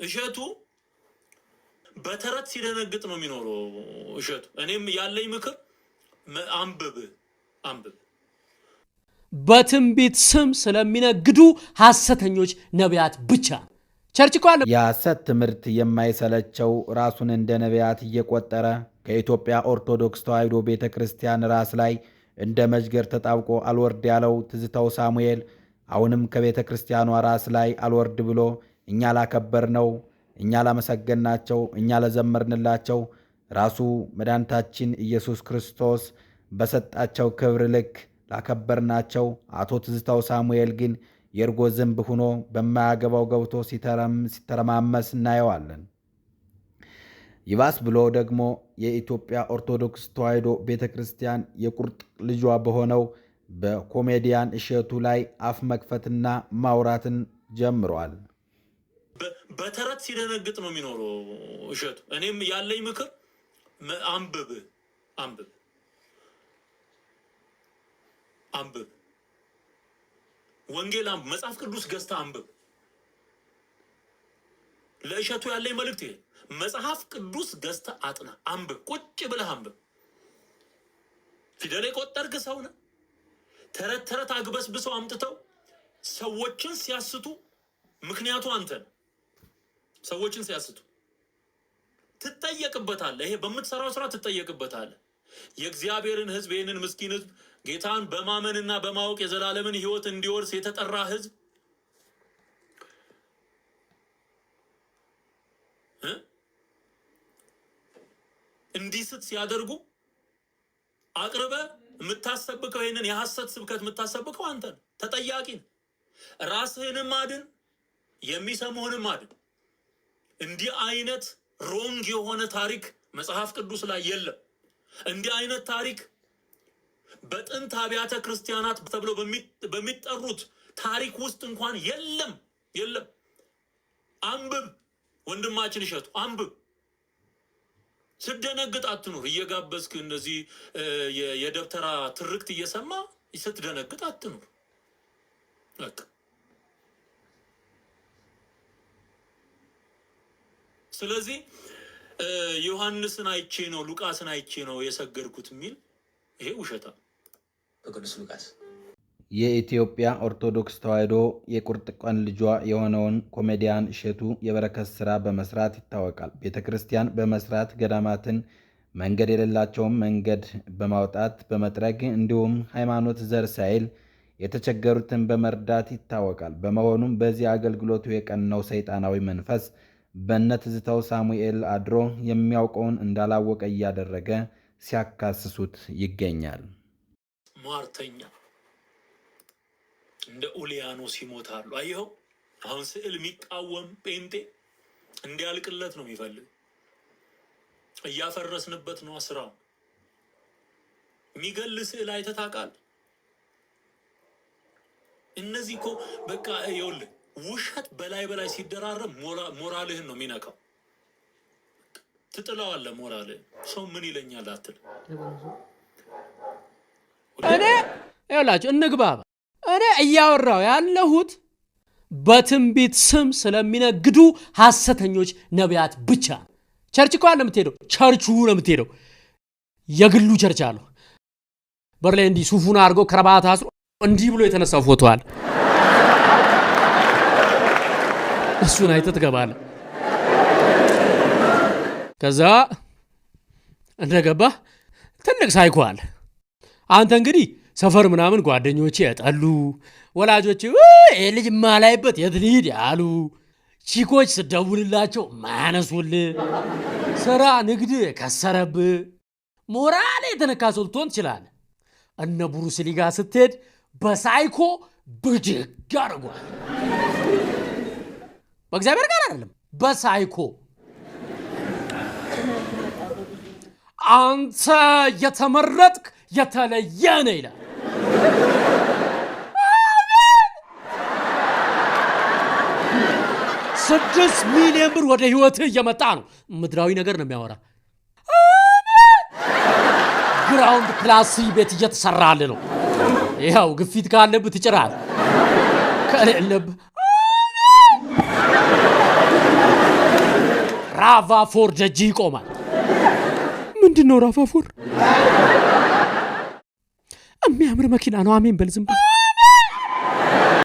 እሸቱ በተረት ሲደነግጥ ነው የሚኖረው እሸቱ። እኔም ያለኝ ምክር አንብብ በትንቢት ስም ስለሚነግዱ ሐሰተኞች ነቢያት ብቻ ቸርች ቋል የሐሰት ትምህርት የማይሰለቸው ራሱን እንደ ነቢያት እየቆጠረ ከኢትዮጵያ ኦርቶዶክስ ተዋሕዶ ቤተክርስቲያን ራስ ላይ እንደ መጅገር ተጣብቆ አልወርድ ያለው ትዝታው ሳሙኤል አሁንም ከቤተክርስቲያኗ ራስ ላይ አልወርድ ብሎ እኛ ላከበርነው፣ እኛ ላመሰገናቸው፣ እኛ ለዘመርንላቸው ራሱ መድኃኒታችን ኢየሱስ ክርስቶስ በሰጣቸው ክብር ልክ ላከበርናቸው አቶ ትዝታው ሳሙኤል ግን የእርጎ ዝንብ ሆኖ በማያገባው ገብቶ ሲተረማመስ እናየዋለን። ይባስ ብሎ ደግሞ የኢትዮጵያ ኦርቶዶክስ ተዋሕዶ ቤተክርስቲያን የቁርጥ ልጇ በሆነው በኮሜዲያን እሸቱ ላይ አፍ መክፈትና ማውራትን ጀምሯል። በተረት ሲደነግጥ ነው የሚኖረው እሸቱ። እኔም ያለኝ ምክር አንብብ ወንጌል መጽሐፍ ቅዱስ ገዝታ አንብብ። ለእሸቱ ያለኝ መልእክት ይሄ፣ መጽሐፍ ቅዱስ ገዝታ አጥና፣ አንብብ፣ ቁጭ ብለህ አንብብ። ፊደል የቆጠርክ ሰው ነህ። ተረት አግበስብሰው አምጥተው ሰዎችን ሲያስቱ ምክንያቱ አንተ ነህ። ሰዎችን ሲያስቱ ትጠየቅበታለህ። ይሄ በምትሰራው ስራ ትጠየቅበታለህ። የእግዚአብሔርን ሕዝብ ይህንን ምስኪን ሕዝብ ጌታን በማመንና በማወቅ የዘላለምን ሕይወት እንዲወርስ የተጠራ ሕዝብ እንዲስት ሲያደርጉ አቅርበ የምታሰብከው ይህንን የሐሰት ስብከት የምታሰብከው አንተ ነህ። ተጠያቂ ነህ። ራስህንም አድን፣ የሚሰሙህንም አድን። እንዲህ አይነት ሮንግ የሆነ ታሪክ መጽሐፍ ቅዱስ ላይ የለም። እንዲህ አይነት ታሪክ በጥንት አብያተ ክርስቲያናት ተብለው በሚጠሩት ታሪክ ውስጥ እንኳን የለም። አንብብ ወንድማችን እሸቱ አንብብ። ስደነግጥ አትኑር። እየጋበዝክ እንደዚህ የደብተራ ትርክት እየሰማ ስትደነግጥ አትኑር። በቃ ስለዚህ ዮሐንስን አይቼ ነው ሉቃስን አይቼ ነው የሰገድኩት የሚል ይሄ ውሸታ በቅዱስ ሉቃስ። የኢትዮጵያ ኦርቶዶክስ ተዋሕዶ የቁርጥ ቀን ልጇ የሆነውን ኮሜዲያን እሸቱ የበረከት ሥራ በመስራት ይታወቃል። ቤተ ክርስቲያን በመስራት ገዳማትን መንገድ የሌላቸውን መንገድ በማውጣት በመጥረግ እንዲሁም ሃይማኖት ዘር ሳይል የተቸገሩትን በመርዳት ይታወቃል። በመሆኑም በዚህ አገልግሎቱ የቀናው ሰይጣናዊ መንፈስ በእነ ትዝታው ሳሙኤል አድሮ የሚያውቀውን እንዳላወቀ እያደረገ ሲያካስሱት ይገኛል። ሟርተኛ እንደ ኡሊያኖስ ይሞታሉ። አየኸው፣ አሁን ስዕል የሚቃወም ጴንጤ እንዲያልቅለት ነው የሚፈልግ። እያፈረስንበት ነው ስራው። የሚገል ስዕል አይተህ ታውቃለህ? እነዚህ እኮ በቃ ይኸውልህ፣ ውሸት በላይ ሲደራረብ ሞራልህን ነው የሚነካው። ትጥለዋለህ ሞራልህን። ሰው ምን ይለኛል አትል። እኔ ይኸውላችሁ እንግባባ። እኔ እያወራው ያለሁት በትንቢት ስም ስለሚነግዱ ሐሰተኞች ነቢያት ብቻ። ቸርች እኮ ለምትሄደው ቸርቹ ለምትሄደው የግሉ ቸርች አለው። በር ላይ እንዲህ ሱፉን አድርጎ ከረባት አስሮ እንዲህ ብሎ የተነሳው ፎቶ አለ። እሱን አይተህ ትገባለህ። ከዛ እንደገባህ ትልቅ ሳይኮ አለ። አንተ እንግዲህ ሰፈር ምናምን ጓደኞቼ ያጣሉ፣ ወላጆቼ ይሄ ልጅ ማላይበት የት ልሂድ ያሉ፣ ቺኮች ስደውልላቸው ማያነሱልህ፣ ስራ ንግድ ከሰረብህ፣ ሞራል የተነካ ሰው ልትሆን ትችላለህ። እነ ብሩስ ሊ ጋር ስትሄድ በሳይኮ ብድግ አድርጓል። በእግዚአብሔር ጋር አይደለም፣ በሳይኮ አንተ የተመረጥክ የተለየ ነህ ይላል። 6 ሚሊዮን ብር ወደ ህይወትህ እየመጣ ነው። ምድራዊ ነገር ነው የሚያወራ። ግራውንድ ፕላስ ቤት እየተሰራልህ ነው። ይኸው ግፊት ካለብህ ትጭራለህ፣ ከሌለብህ ራቫፎር ደጅ ይቆማል። ምንድን ነው ራቫፎር? የሚያምር መኪና ነው። አሜን በል ዝም በል።